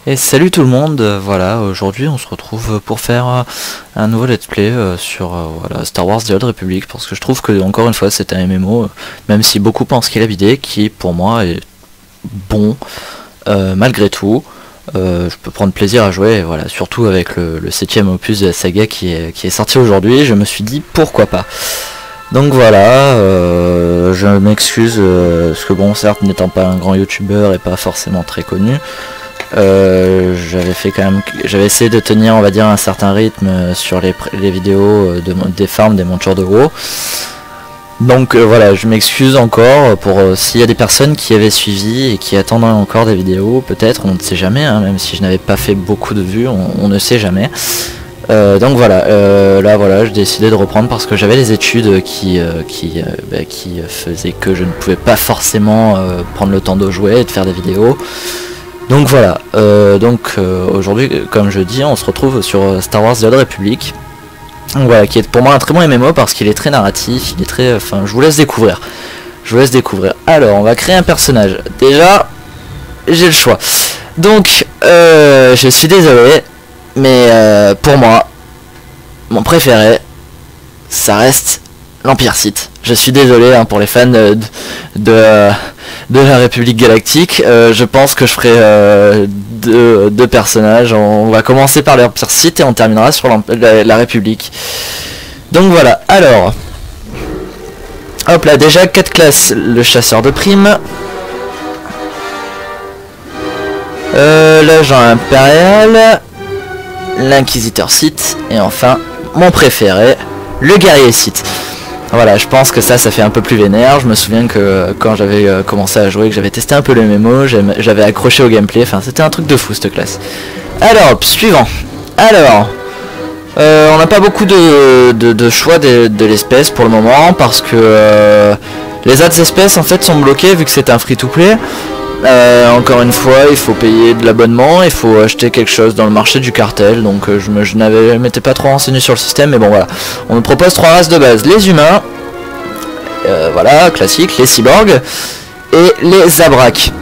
Et salut tout le monde, voilà, aujourd'hui on se retrouve pour faire un nouveau let's play sur voilà, Star Wars The Old Republic, parce que je trouve que encore une fois c'est un MMO, même si beaucoup pensent qu'il est bidé, qui pour moi est bon malgré tout. Je peux prendre plaisir à jouer, et voilà, surtout avec le 7ème opus de la saga qui est sorti aujourd'hui, je me suis dit pourquoi pas. Donc voilà, je m'excuse, parce que bon, certes n'étant pas un grand youtubeur et pas forcément très connu, j'avais essayé de tenir, on va dire, un certain rythme sur les vidéos des farms, des montures de gros. Donc voilà, je m'excuse encore pour s'il y a des personnes qui avaient suivi et qui attendent encore des vidéos, peut-être, on ne sait jamais, hein, même si je n'avais pas fait beaucoup de vues, on ne sait jamais. Donc voilà, là voilà, j'ai décidé de reprendre parce que j'avais les études qui faisaient que je ne pouvais pas forcément prendre le temps de jouer et de faire des vidéos. Donc voilà, aujourd'hui, comme je dis, on se retrouve sur Star Wars The Old Republic. Donc voilà, qui est pour moi un très bon MMO parce qu'il est très narratif, il est très... Enfin, je vous laisse découvrir. Alors, on va créer un personnage. Déjà, j'ai le choix. Donc, je suis désolé, mais pour moi, mon préféré, ça reste l'Empire Sith. Je suis désolé hein, pour les fans de la République Galactique. Je pense que je ferai deux personnages. On va commencer par l'Empire Sith et on terminera sur la République. Donc voilà, alors... Hop là, déjà 4 classes. Le chasseur de primes. L'agent impérial. L'inquisiteur Sith. Et enfin, mon préféré, le guerrier Sith. Voilà, je pense que ça fait un peu plus vénère. Je me souviens que quand j'avais commencé à jouer, que j'avais testé un peu le MMO, j'avais accroché au gameplay. Enfin, c'était un truc de fou cette classe. Alors, suivant. Alors, on n'a pas beaucoup de choix de l'espèce pour le moment parce que les autres espèces en fait sont bloquées vu que c'est un free-to-play. Encore une fois, il faut payer de l'abonnement, il faut acheter quelque chose dans le marché du cartel, donc je m'étais pas trop renseigné sur le système, mais bon voilà. On nous propose 3 races de base, les humains, voilà, classique, les cyborgs, et les Zabrak.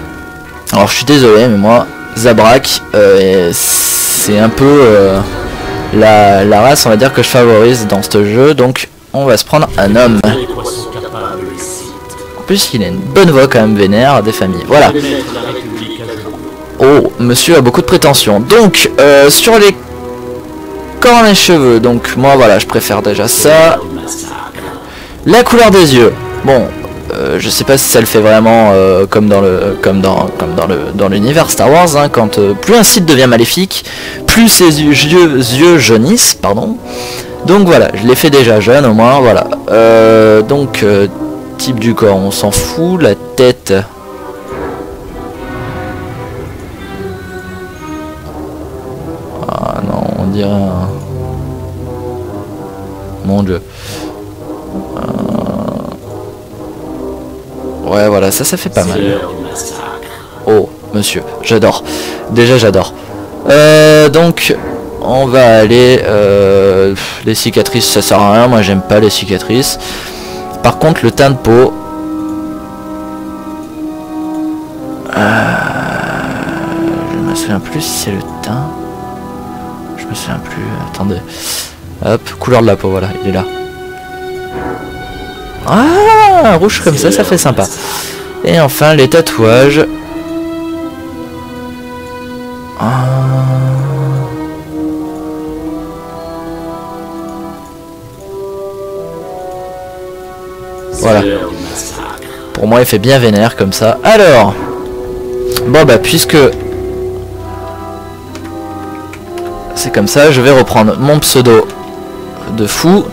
Alors je suis désolé, mais moi, Zabrak, c'est un peu la race, on va dire, que je favorise dans ce jeu, donc on va se prendre un homme. En plus il a une bonne voix quand même vénère des familles, voilà. Oh, monsieur a beaucoup de prétentions. Donc sur les cornes et cheveux, donc moi voilà, je préfère déjà ça. La couleur des yeux, bon, je sais pas si ça le fait vraiment comme dans l'univers Star Wars, hein, quand plus un Sith devient maléfique, plus ses yeux jaunissent, pardon. Donc voilà, je l'ai fait déjà jeune au moins, voilà. Type du corps, on s'en fout. La tête, ah non, on dirait un... Mon dieu. Ouais voilà, ça fait pas mal. Oh monsieur, j'adore. Déjà j'adore. Donc on va aller les cicatrices ça sert à rien, moi j'aime pas les cicatrices. Par contre le teint de peau, je me souviens plus si c'est le teint. Je me souviens plus, attendez. Hop, couleur de la peau, voilà, il est là. Ah, rouge comme ça fait sympa. Et enfin les tatouages. Voilà. Pour moi il fait bien vénère comme ça. Alors, bon bah puisque c'est comme ça, je vais reprendre mon pseudo de fou.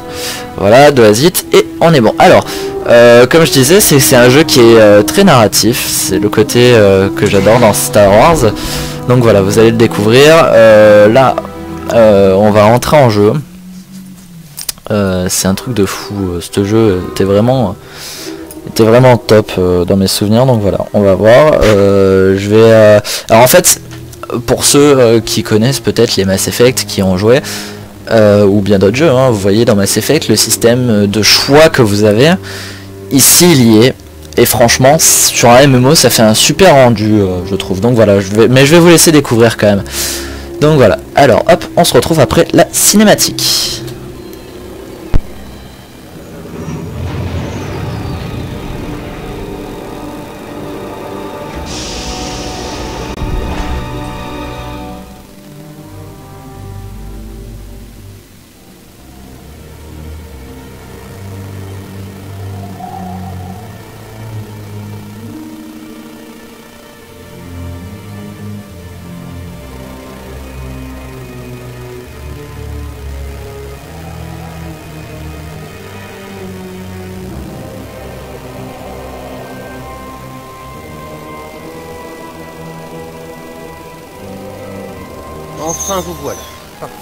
Voilà, de Azit, et on est bon. Alors, comme je disais, c'est un jeu qui est très narratif. C'est le côté que j'adore dans Star Wars. Donc voilà, vous allez le découvrir. Là, on va rentrer en jeu. C'est un truc de fou. Ce jeu était vraiment top dans mes souvenirs. Donc voilà, on va voir. Alors en fait, pour ceux qui connaissent peut-être les Mass Effect, qui ont joué, ou bien d'autres jeux, hein, vous voyez dans Mass Effect le système de choix que vous avez. Ici il y est. Et franchement, sur un MMO, ça fait un super rendu, je trouve. Donc voilà, mais je vais vous laisser découvrir quand même. Donc voilà, alors hop, on se retrouve après la cinématique. Enfin vous voilà. Parfait.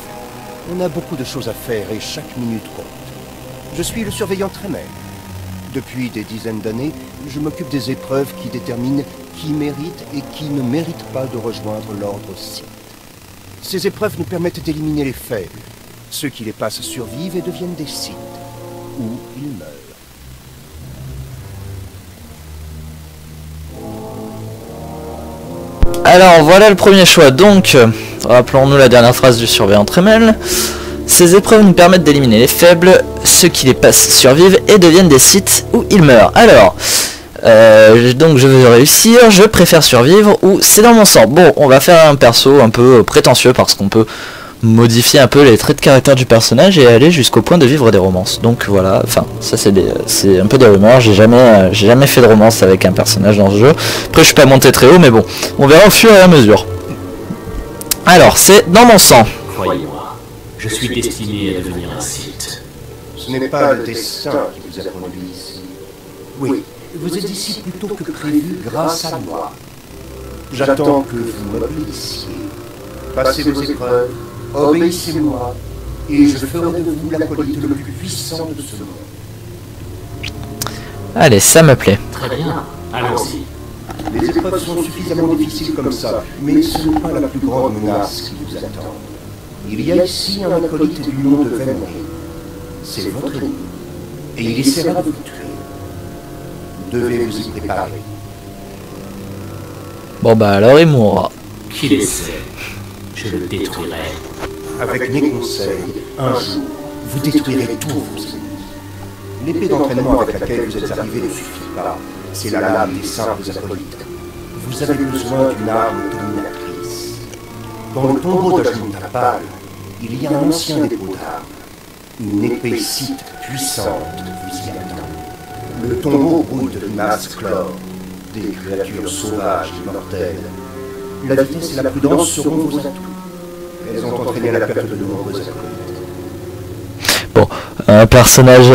On a beaucoup de choses à faire et chaque minute compte. Je suis le surveillant Tremel. Depuis des dizaines d'années, je m'occupe des épreuves qui déterminent qui mérite et qui ne mérite pas de rejoindre l'ordre Sith. Ces épreuves nous permettent d'éliminer les faibles. Ceux qui les passent survivent et deviennent des Sith. Ou ils meurent. Alors voilà le premier choix, donc rappelons-nous la dernière phrase du surveillant Tremel. Ces épreuves nous permettent d'éliminer les faibles, ceux qui les passent survivent et deviennent des Sith ou ils meurent. Alors, donc je veux réussir, je préfère survivre ou c'est dans mon sang. Bon, on va faire un perso un peu prétentieux parce qu'on peut modifier un peu les traits de caractère du personnage et aller jusqu'au point de vivre des romances. Donc voilà, enfin ça c'est un peu des rumeurs, j'ai jamais fait de romance avec un personnage dans ce jeu. Après je suis pas monté très haut mais bon, on verra au fur et à mesure. Alors c'est dans mon sang. Croyez-moi, je suis destiné à devenir un Sith. Ce n'est pas le destin qui vous a conduit ici. Oui, vous êtes ici plutôt que prévu grâce à moi. J'attends que vous m'obéissiez. Passez vos épreuves, obéissez-moi, et je ferai de vous l'acolyte le plus puissant de ce monde. Allez, ça me plaît. Très bien, allons-y. Les épreuves sont suffisamment difficiles comme ça, mais ce n'est pas la plus grande menace qui vous attend. Il y a ici un acolyte du nom de Venri. C'est votre ennemi, et il essaiera de vous tuer. Vous devez vous y préparer. Bon bah alors il mourra. Qu'il essaie, je le détruirai. Avec mes conseils, un jour, vous détruirez tous vos ennemis. L'épée d'entraînement avec laquelle vous êtes arrivé ne suffit pas. C'est la lame des simples acolytes. Vous avez besoin d'une arme dominatrice. Dans le tombeau d'Ajmuntapal, il y a un ancien dépôt d'armes. Une épée Sith puissante vous y attend. Le tombeau brouille de limaces chlore, des créatures sauvages et mortelles. La vitesse et la prudence seront vos atouts. Elles ont entraîné la perte de nombreux acolytes. Bon, un personnage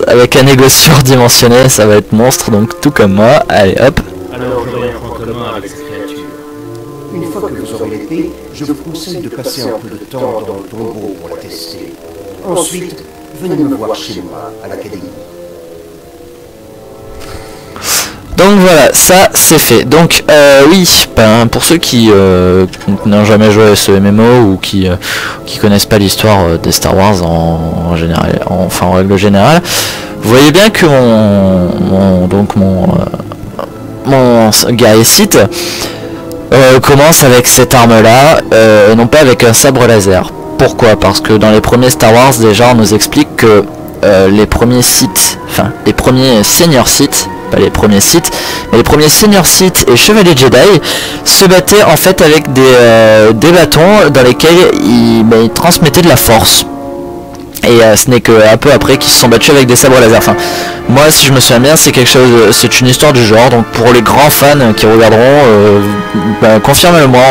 avec un ego surdimensionné, ça va être monstre, donc tout comme moi. Allez hop. Alors j'aurai un point commun avec cette créature. Une fois que vous aurez l'épée, je vous conseille de passer un peu de temps dans le tombeau pour la tester. Ensuite, venez me voir chez moi, à l'académie. Donc voilà, ça c'est fait. Donc oui, ben, pour ceux qui n'ont jamais joué à ce MMO ou qui connaissent pas l'histoire des Star Wars en général, enfin en règle générale, vous voyez bien que mon guerrier Sith commence avec cette arme là, non pas avec un sabre laser. Pourquoi? Parce que dans les premiers Star Wars déjà on nous explique que les premiers Sith, enfin les premiers seigneurs Sith, pas les premiers Sith, mais les premiers seigneurs Sith et chevaliers Jedi se battaient en fait avec des bâtons dans lesquels ils transmettaient de la force. Et ce n'est que un peu après qu'ils se sont battus avec des sabres laser. Enfin, moi si je me souviens bien, c'est quelque chose, c'est une histoire du genre. Donc pour les grands fans qui regarderont, confirmez-le-moi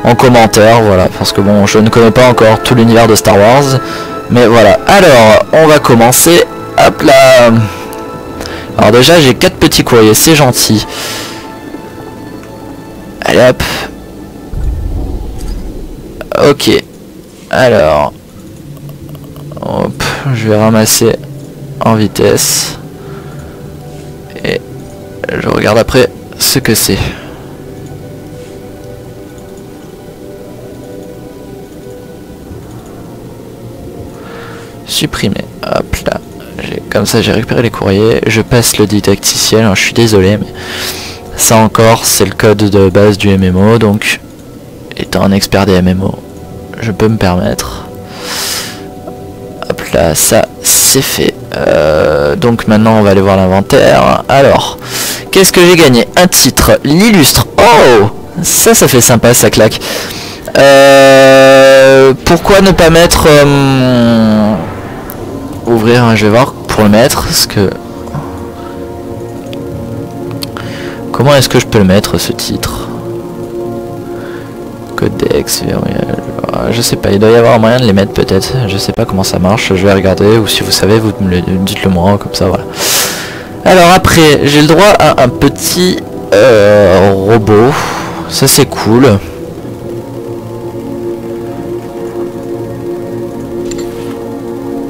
en commentaire, voilà, parce que bon, je ne connais pas encore tout l'univers de Star Wars, mais voilà. Alors, on va commencer. Hop là. Alors déjà, j'ai 4 petits courriers, c'est gentil. Allez hop. Ok. Alors, hop, je vais ramasser en vitesse et je regarde après ce que c'est. Supprimer. Hop là, j'ai comme ça j'ai récupéré les courriers. Je passe le didacticiel, je suis désolé, mais ça encore c'est le code de base du MMO, donc étant un expert des MMO, je peux me permettre. Hop là, ça c'est fait. Donc maintenant on va aller voir l'inventaire. Alors, qu'est-ce que j'ai gagné? Un titre, l'illustre. Oh, ça fait sympa, ça claque. Pourquoi ne pas mettre ouvrir, je vais voir pour le mettre, parce que comment est-ce que je peux le mettre, ce titre? Codex, je sais pas, il doit y avoir moyen de les mettre peut-être, je sais pas comment ça marche, je vais regarder, ou si vous savez, vous me le dites-le moi, comme ça, voilà. Alors après, j'ai le droit à un petit robot, ça c'est cool.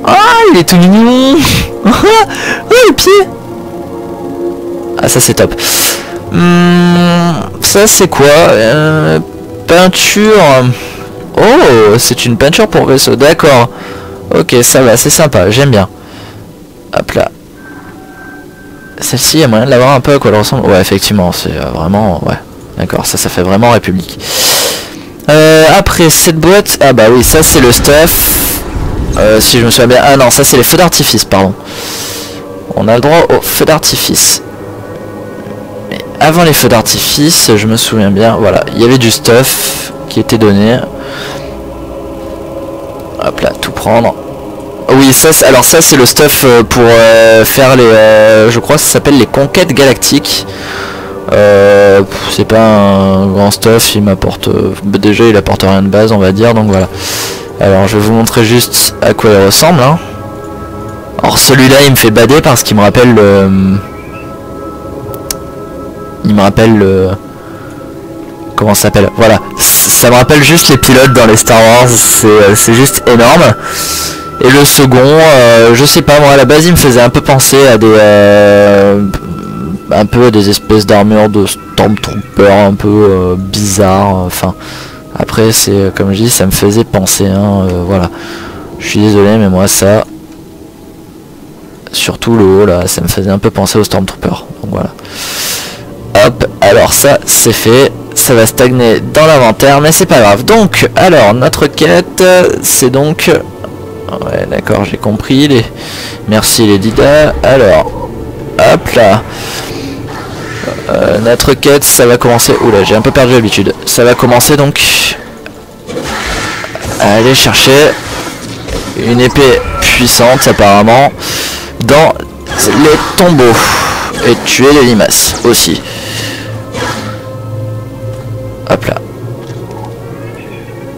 Ah, il est tout mignon. Oh, le pied. Ah, ça c'est top. Ça c'est quoi? Peinture. Oh, c'est une peinture pour vaisseau, d'accord. Ok, ça va, c'est sympa, j'aime bien. Hop là. Celle-ci, il y a moyen de l'avoir un peu à quoi elle ressemble. Ouais, effectivement, c'est vraiment... Ouais, d'accord, ça fait vraiment République. Après, cette boîte... Ah bah oui, ça c'est le stuff. Si je me souviens bien... Ah non, ça c'est les feux d'artifice, pardon. On a le droit aux feux d'artifice. Mais avant les feux d'artifice, je me souviens bien, voilà, il y avait du stuff qui était donné. Hop là, tout prendre. Oui, ça, alors ça c'est le stuff pour faire les... je crois que ça s'appelle les conquêtes galactiques. C'est pas un grand stuff, il m'apporte... déjà il apporte rien de base, on va dire, donc voilà. Alors je vais vous montrer juste à quoi il ressemble. Hein. Alors celui-là il me fait bader parce qu'il me rappelle le... Il me rappelle le... Comment ça s'appelle? Voilà. Ça me rappelle juste les pilotes dans les Star Wars. C'est juste énorme. Et le second, je sais pas moi, à la base il me faisait un peu penser à des... un peu à des espèces d'armures de Stormtrooper un peu bizarres. Enfin... Après c'est comme je dis, ça me faisait penser, hein, voilà. Je suis désolé mais moi ça, surtout le haut là, ça me faisait un peu penser au Stormtrooper. Donc voilà. Hop, alors ça c'est fait, ça va stagner dans l'inventaire, mais c'est pas grave. Donc alors notre quête, c'est donc... Ouais d'accord, j'ai compris, merci les Dida. Alors, hop là. Notre quête, ça va commencer... Oula, j'ai un peu perdu l'habitude. Ça va commencer donc à aller chercher une épée puissante apparemment dans les tombeaux et tuer les limaces aussi. Hop là.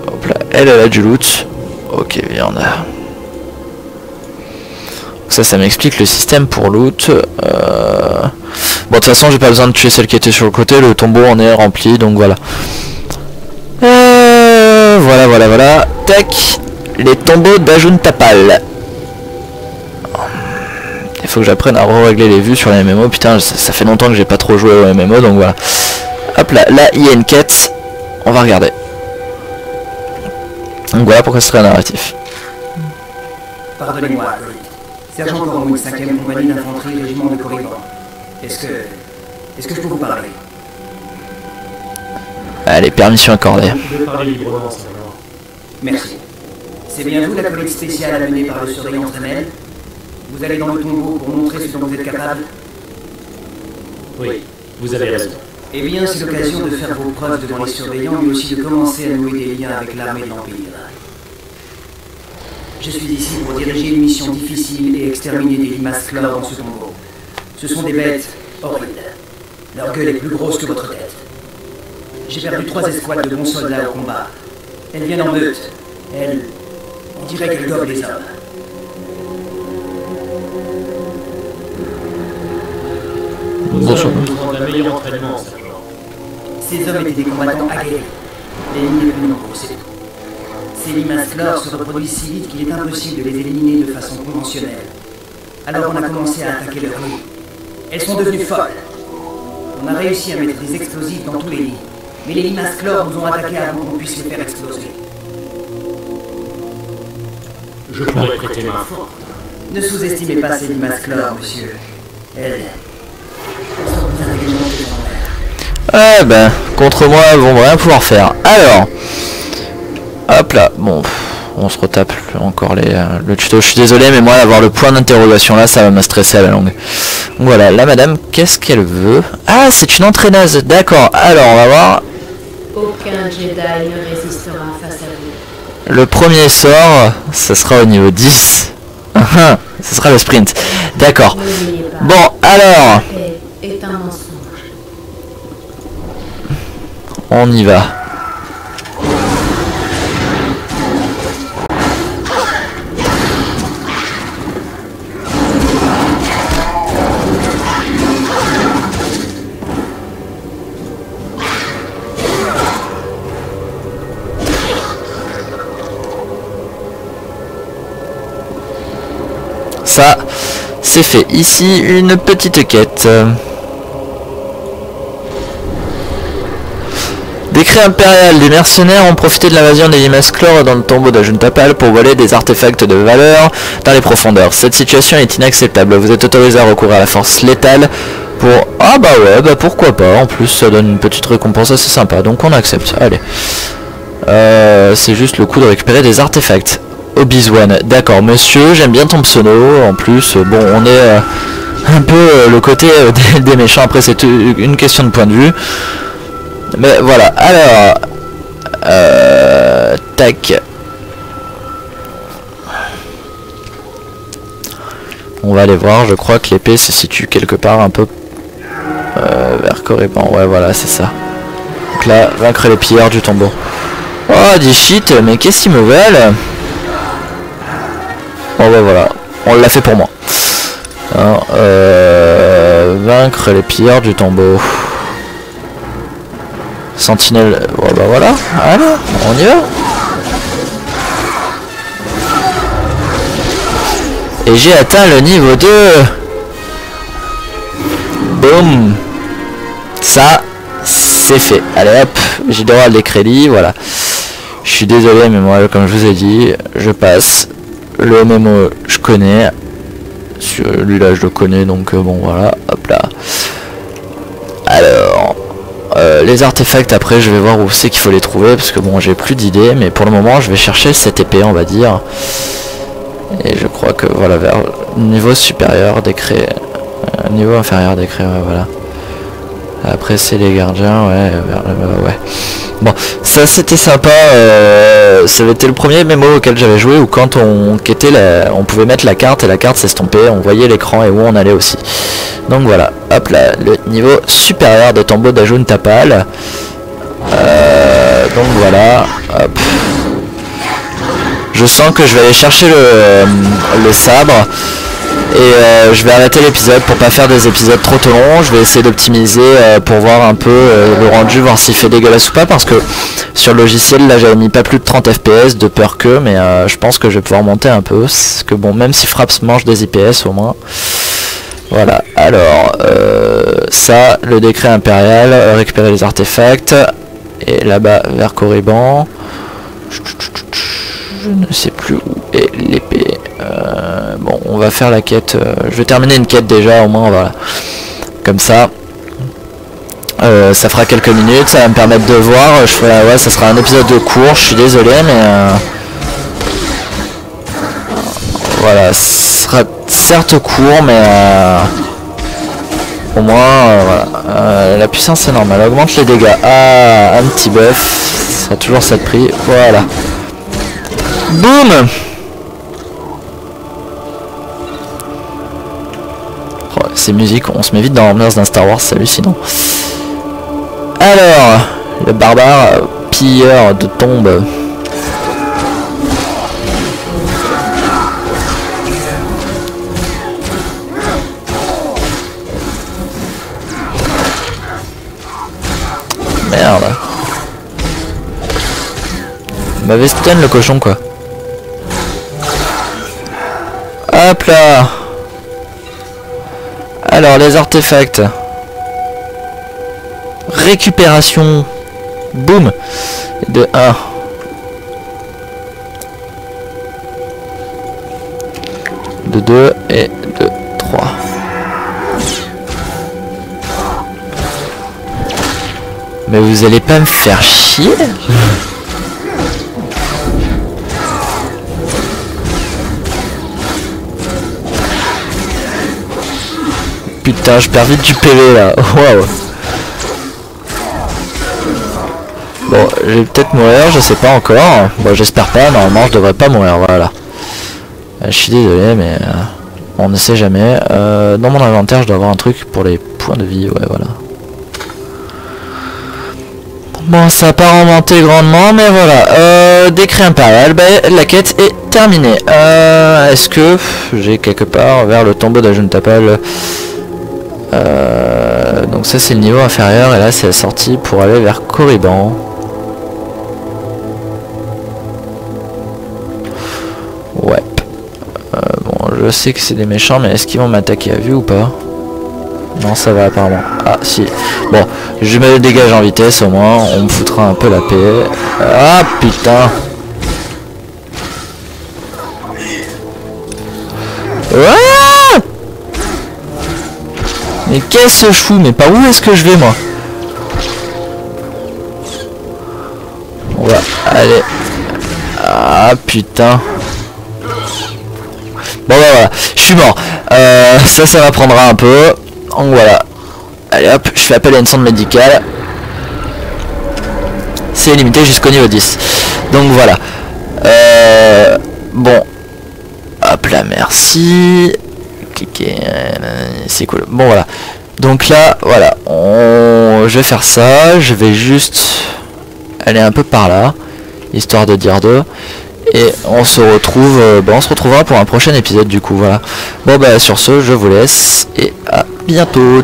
Hop là, elle a du loot. Ok, viande. Ça m'explique le système pour loot. Bon, de toute façon, j'ai pas besoin de tuer celle qui était sur le côté. Le tombeau en est rempli, donc voilà. Voilà. Tac. Les tombeaux d'Ajuntapal. Il faut que j'apprenne à régler les vues sur les MMO. Putain, ça fait longtemps que j'ai pas trop joué au MMO, donc voilà. Hop là, là, il y a une quête. On va regarder. Donc voilà pourquoi ce serait un narratif. Pardonnez-moi, Sergent Cornwood, 5e compagnie d'infanterie, régiment de Corrigan. Est-ce que je peux vous parler? Allez, permission accordée. Vous pouvez parler librement, Sergent. Merci. C'est bien vous la collecte spéciale amenée par le surveillant Tremel? Vous allez dans le tombeau pour montrer ce dont vous êtes capable? Oui, vous avez raison. Eh bien, c'est l'occasion de faire vos preuves devant les surveillants, mais aussi de commencer à nouer des liens avec l'armée de l'Empire. Je suis ici pour diriger une mission difficile et exterminer des limaces chlores dans ce tombeau. Ce sont des bêtes horribles. Leur gueule est plus grosse que votre tête. J'ai perdu 3 escouades de bons soldats au combat. Elles viennent en meute. On dirait qu'elles gobent les hommes. Nous allons nous rendre un meilleur entraînement, Sergent. Ces hommes étaient des combattants aguerris. L'ennemi est plus nombreux, c'est tout. Ces limaces chlores se reproduisent si vite qu'il est impossible de les éliminer de façon conventionnelle. Alors on a commencé à attaquer leurs nids. Elles sont devenues folles. On a réussi à mettre des explosifs dans tous les nids. Mais les limaces chlores nous ont attaqués avant qu'on puisse les faire exploser. Je pourrais prêter main forte. Ne sous-estimez pas ces limaces chlore, monsieur. Elles sont plus intelligentes que son père. Ah ben, contre moi, elles vont rien pouvoir faire. Alors, hop là, bon, on se retape encore le tuto. Je suis désolé, mais moi, avoir le point d'interrogation là, ça va me stresser à la longue. Donc voilà, la madame, qu'est-ce qu'elle veut? Ah, c'est une entraîneuse, d'accord. Alors, on va voir. Aucun Jedi ne résistera face à vous. Le premier sort, ce sera au niveau 10. Ce sera le sprint. D'accord. N'oubliez pas. Bon, alors, La paix est un mensonge. on y va. Ça, c'est fait. Ici, une petite quête. Décret impérial. Les mercenaires ont profité de l'invasion des limaces chlore dans le tombeau d'Ajun Tapal pour voler des artefacts de valeur dans les profondeurs. Cette situation est inacceptable. Vous êtes autorisé à recourir à la force létale pour... Ah bah ouais, bah pourquoi pas. En plus, ça donne une petite récompense assez sympa. Donc on accepte. Allez. C'est juste le coup de récupérer des artefacts. Obi-Wan, d'accord monsieur, j'aime bien ton pseudo, en plus, bon, on est un peu le côté des méchants, après c'est une question de point de vue. Mais voilà, alors, tac. On va aller voir, je crois que l'épée se situe quelque part un peu vers Corriban, ouais voilà, c'est ça. Donc là, vaincre les pilleurs du tombeau. Oh, des shit, mais qu'est-ce qu'ils me veulent? Oh bah voilà, on l'a fait pour moi. Alors, vaincre les pilleurs du tombeau. Sentinelle, oh bah voilà, alors, on y va. Et j'ai atteint le niveau 2. Boum. Ça, c'est fait. Allez hop, j'ai droit à des crédits, voilà. Je suis désolé, mais moi, comme je vous ai dit, je passe. Le MMO je connais, celui-là je le connais, donc bon voilà, hop là. Alors, les artefacts après je vais voir où c'est qu'il faut les trouver, parce que bon j'ai plus d'idées, mais pour le moment je vais chercher cette épée on va dire. Et je crois que voilà, vers niveau supérieur décret, niveau inférieur décret, ouais, voilà. Après c'est les gardiens, ouais, vers le, ouais. Bon, ça c'était sympa, ça avait été le premier MMO auquel j'avais joué où quand on quittait on pouvait mettre la carte et la carte s'estompait, on voyait l'écran et où on allait aussi. Donc voilà, hop là, le niveau supérieur de tombeau d'Ajun Tapal. Donc voilà, hop. Je sens que je vais aller chercher le sabre. Et je vais arrêter l'épisode pour pas faire des épisodes trop longs. Je vais essayer d'optimiser pour voir un peu le rendu, voir s'il fait dégueulasse ou pas, parce que sur le logiciel là j'avais mis pas plus de 30 fps de peur que, mais je pense que je vais pouvoir monter un peu, parce que bon, même si Fraps mange des IPS au moins. Voilà, alors ça, le décret impérial, récupérer les artefacts, et là-bas vers Corriban, je ne sais plus où est l'épée. Bon, on va faire la quête. Je vais terminer une quête déjà, au moins, voilà. Comme ça. Ça fera quelques minutes, ça va me permettre de voir. Je ferai, ouais, ça sera un épisode de court, je suis désolé, mais... voilà, ce sera certes court, mais... au moins, voilà. La puissance, c'est normal. Augmente les dégâts. Ah, un petit buff. Ça a toujours cette prix. Voilà. Boum! Ces musiques, on se met vite dans l'ambiance d'un Star Wars, c'est hallucinant. Alors, le barbare pilleur de tombes. Merde. M'avait stun le cochon quoi. Hop là. Alors les artefacts. Récupération. Boum. De 1. de 2 et de 3. Mais vous allez pas me faire chier? Putain, je perds vite du PV là. Waouh. Bon, je vais peut-être mourir, je sais pas encore. Bon, j'espère pas, normalement je devrais pas mourir, voilà. Je suis désolé, mais on ne sait jamais. Dans mon inventaire, je dois avoir un truc pour les points de vie, ouais, voilà. Bon, ça n'a pas remonté grandement, mais voilà. Décret impérial, bah, la quête est terminée. Est-ce que j'ai quelque part vers le tombeau d'Ajuntapal? Donc ça c'est le niveau inférieur, et là c'est la sortie pour aller vers Korriban. Ouais. Bon, je sais que c'est des méchants, mais est-ce qu'ils vont m'attaquer à vue ou pas? Non, ça va apparemment. Ah si. Bon, je me dégage en vitesse au moins, on me foutra un peu la paix. Ah putain. Ouais. Mais qu'est-ce que je fous? Mais par où est-ce que je vais moi? On va aller. Ah putain. Bon bah voilà, je suis mort. Ça m'apprendra un peu. Donc voilà. Allez hop, je fais appel à une sonde médicale. C'est limité jusqu'au niveau 10. Donc voilà. Bon. Hop là, merci. Cliquez. C'est cool. Bon voilà. Donc là, voilà. Je vais faire ça. Je vais juste aller un peu par là. Histoire de dire deux. Et on se retrouve, on se retrouvera pour un prochain épisode du coup, voilà. Bon bah sur ce, je vous laisse et à bientôt.